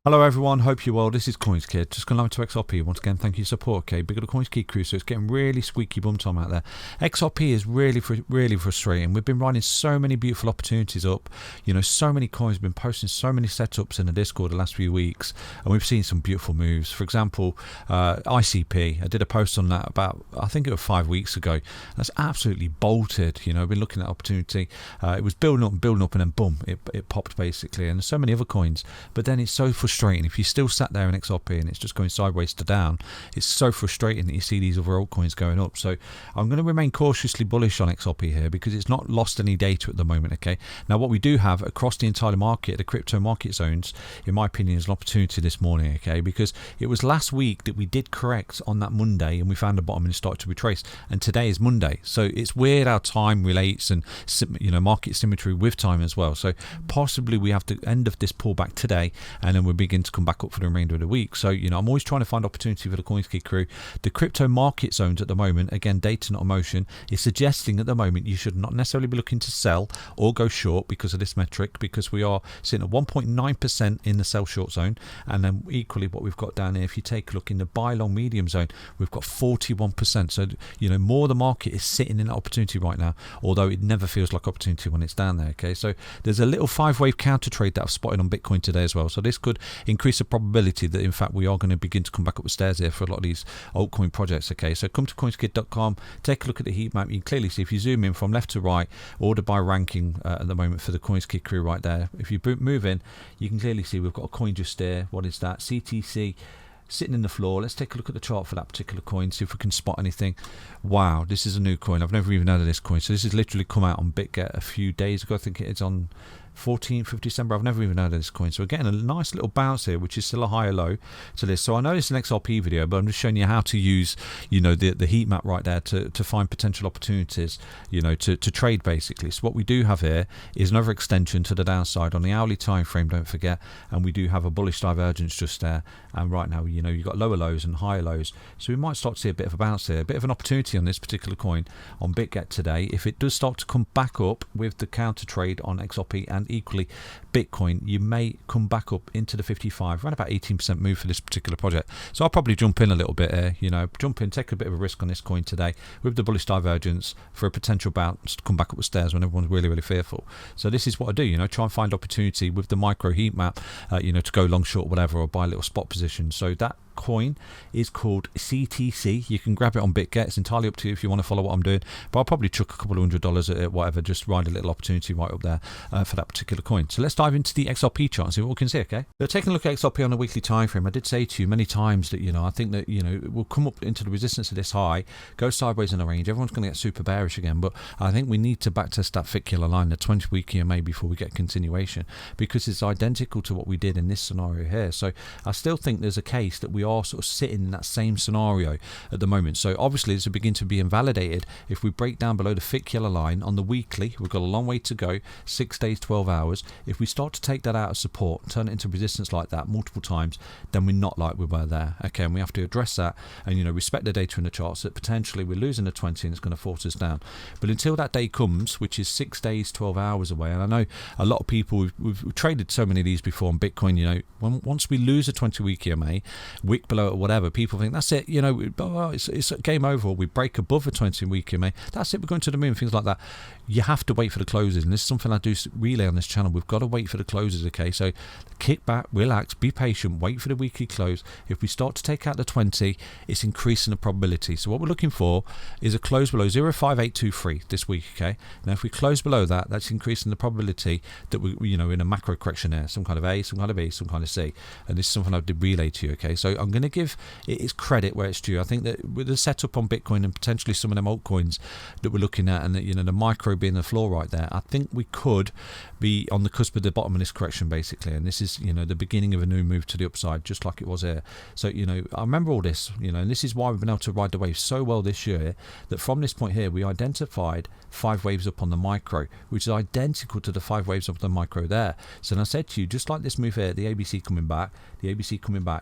Hello everyone, hope you're well. This is CoinsKid. Just going to XRP. Once again, thank you for your support, okay? Big of the CoinsKid crew, so it's getting really squeaky bum time out there. XRP is really frustrating. We've been running so many beautiful opportunities up. You know, so many coins, been posting so many setups in the Discord the last few weeks, and we've seen some beautiful moves. For example, ICP, I did a post on that about, I think it was 5 weeks ago. That's absolutely bolted. You know, I've been looking at opportunity. It was building up, and then boom, it popped basically. And there's so many other coins, but then it's so frustrating. If you still sat there in XRP and it's just going sideways to down, it's so frustrating that you see these other altcoins going up. So I'm going to remain cautiously bullish on XRP here because it's not lost any data at the moment. Okay, now what we do have across the entire market, the crypto market zones, in my opinion, is an opportunity this morning. Okay, because it was last week that we did correct on that Monday and we found the bottom and it started to retrace, and today is Monday. So it's weird how time relates, and you know, market symmetry with time as well. So possibly we have the end of this pullback today, and then we'll begin to come back up for the remainder of the week. So, you know, I'm always trying to find opportunity for the CoinsKid crew. The crypto market zones at the moment, again, data not emotion, is suggesting at the moment you should not necessarily be looking to sell or go short because of this metric, because we are sitting at 1.9% in the sell short zone, and then equally what we've got down here, if you take a look in the buy long medium zone, we've got 41%. So, you know, more of the market is sitting in that opportunity right now, although it never feels like opportunity when it's down there. Okay, so there's a little 5-wave counter trade that I've spotted on Bitcoin today as well. So this could increase the probability that in fact we are going to begin to come back up the stairs here for a lot of these altcoin projects. Okay, so come to coinskid.com, take a look at the heat map. You can clearly see, if you zoom in from left to right, order by ranking at the moment for the CoinsKid crew right there. If you move in, you can clearly see we've got a coin just there. What is that? CTC sitting in the floor. Let's take a look at the chart for that particular coin, see if we can spot anything. Wow, this is a new coin. I've never even heard of this coin. So this has literally come out on BitGet a few days ago. I think it's on 14th of December. I've never even heard of this coin. So we're getting a nice little bounce here, which is still a higher low to this. So I know it's an XRP video, but I'm just showing you how to use, you know, the heat map right there to find potential opportunities, you know, to trade basically. So what we do have here is another extension to the downside on the hourly time frame, don't forget, and we do have a bullish divergence just there. And right now, you know, you've got lower lows and higher lows, so we might start to see a bit of a bounce here, a bit of an opportunity on this particular coin on BitGet today. If it does start to come back up with the counter trade on XRP and equally Bitcoin, you may come back up into the 55, around about 18% move for this particular project. So I'll probably jump in a little bit here, you know, jump in, take a bit of a risk on this coin today with the bullish divergence for a potential bounce to come back up the stairs when everyone's really fearful. So this is what I do, you know, try and find opportunity with the micro heat map, you know, to go long, short, whatever, or buy a little spot position. So that coin is called CTC. You can grab it on BitGet. It's entirely up to you if you want to follow what I'm doing, but I'll probably chuck a couple of $100 at it, whatever, just ride a little opportunity right up there for that particular coin. So let's dive into the XRP chart and see what we can see. Okay, so taking a look at XRP on a weekly time frame, I did say to you many times that, you know, I think that, you know, it will come up into the resistance of this high, go sideways in the range. Everyone's going to get super bearish again, but I think we need to backtest that thick killer line, the 20-week EMA, before we get continuation, because it's identical to what we did in this scenario here. So I still think there's a case that we are sort of sitting in that same scenario at the moment. So obviously this will begin to be invalidated if we break down below the thick yellow line on the weekly. We've got a long way to go, 6 days, 12 hours. If we start to take that out of support, turn it into resistance like that multiple times, then we're not like we were there. Okay, and we have to address that and, you know, respect the data in the charts that potentially we're losing the 20 and it's going to force us down. But until that day comes, which is 6 days, 12 hours away, and I know a lot of people, we've traded so many of these before on Bitcoin, you know, once we lose a 20-week EMA, wick below it or whatever, people think that's it, you know, it's game over, or we break above a 20-week EMA, that's it, we're going to the moon, things like that. You have to wait for the closes, and this is something I do relay on this channel. We've got to wait for the closes. Okay, so kick back, relax, be patient, wait for the weekly close. If we start to take out the 20, it's increasing the probability. So what we're looking for is a close below 0.5823 this week. Okay, now if we close below that, that's increasing the probability that we, you know, in a macro correction there, some kind of A, some kind of B, some kind of C, and this is something I did relay to you. Okay, so I'm going to give it its credit where it's due. I think that with the setup on Bitcoin and potentially some of them altcoins that we're looking at, and that, you know, the micro being the floor right there, I think we could be on the cusp of the bottom of this correction basically, and this is, you know, the beginning of a new move to the upside, just like it was here. So, you know, I remember all this, you know, and this is why we've been able to ride the wave so well this year, that from this point here we identified 5 waves up on the micro, which is identical to the 5 waves up on the micro there. So, and I said to you, just like this move here, the ABC coming back,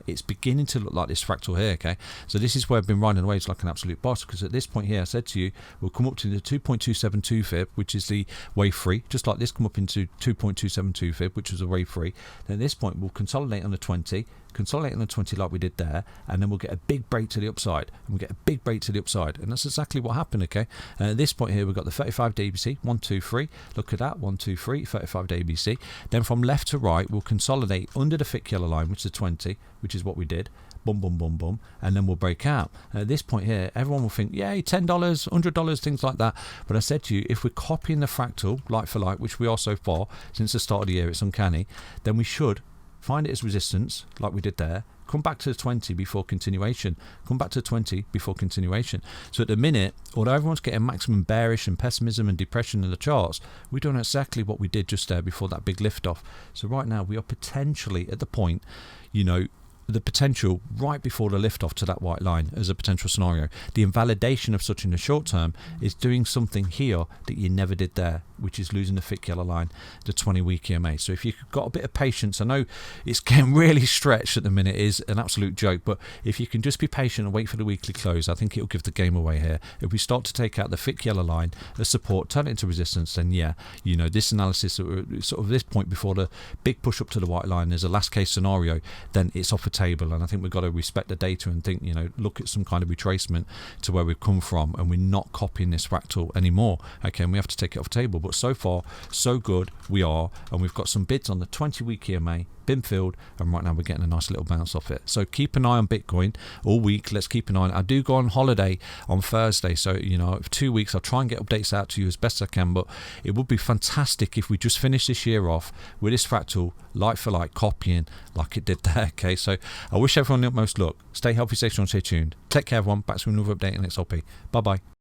it's beginning to look like this fractal here, okay? So this is where I've been riding away like an absolute boss, because at this point here I said to you we'll come up to the 2.272 fib, which is the wave 3, just like this, come up into 2.272 fib, which was a wave 3. Then at this point we'll consolidate on the 20, consolidate on the 20 like we did there, and then we'll get a big break to the upside, and we'll get a big break to the upside, and that's exactly what happened, okay? And at this point here we've got the 35 day ABC, 1 2 3, look at that, 1 2 3, 35 day ABC. Then from left to right we'll consolidate under the thick yellow line, which is the 20, which is what we did, boom boom boom boom, and then we'll break out. And at this point here everyone will think, yay, $10, $100, things like that. But I said to you, if we're copying the fractal like for like, which we are so far since the start of the year, it's uncanny, then we should find it as resistance like we did there, come back to the 20 before continuation, come back to the 20 before continuation. So at the minute, although everyone's getting maximum bearish and pessimism and depression in the charts, we're doing exactly what we did just there before that big lift off. So right now we are potentially at the point, you know, the potential right before the lift off to that white line as a potential scenario. The invalidation of such in the short term is doing something here that you never did there, which is losing the thick yellow line, the 20-week EMA. So if you've got a bit of patience, I know it's getting really stretched at the minute, it is an absolute joke, but if you can just be patient and wait for the weekly close, I think it'll give the game away here. If we start to take out the thick yellow line as support, turn it into resistance, then yeah, you know, this analysis sort of this point before the big push up to the white line is a last case scenario, then it's off the table. And I think we've got to respect the data and think, you know, look at some kind of retracement to where we've come from, and we're not copying this fractal anymore, okay? And we have to take it off the table. But so far so good, we are, and we've got some bids on the 20-week EMA been filled, and right now we're getting a nice little bounce off it. So keep an eye on Bitcoin all week. Let's keep an eye on it. I do go on holiday on Thursday, so you know, for 2 weeks I'll try and get updates out to you as best I can, but it would be fantastic if we just finish this year off with this fractal like for like, copying like it did there, okay? So I wish everyone the utmost luck. Stay healthy, stay strong, stay tuned. Take care everyone. Back to another update in XRP. Bye bye.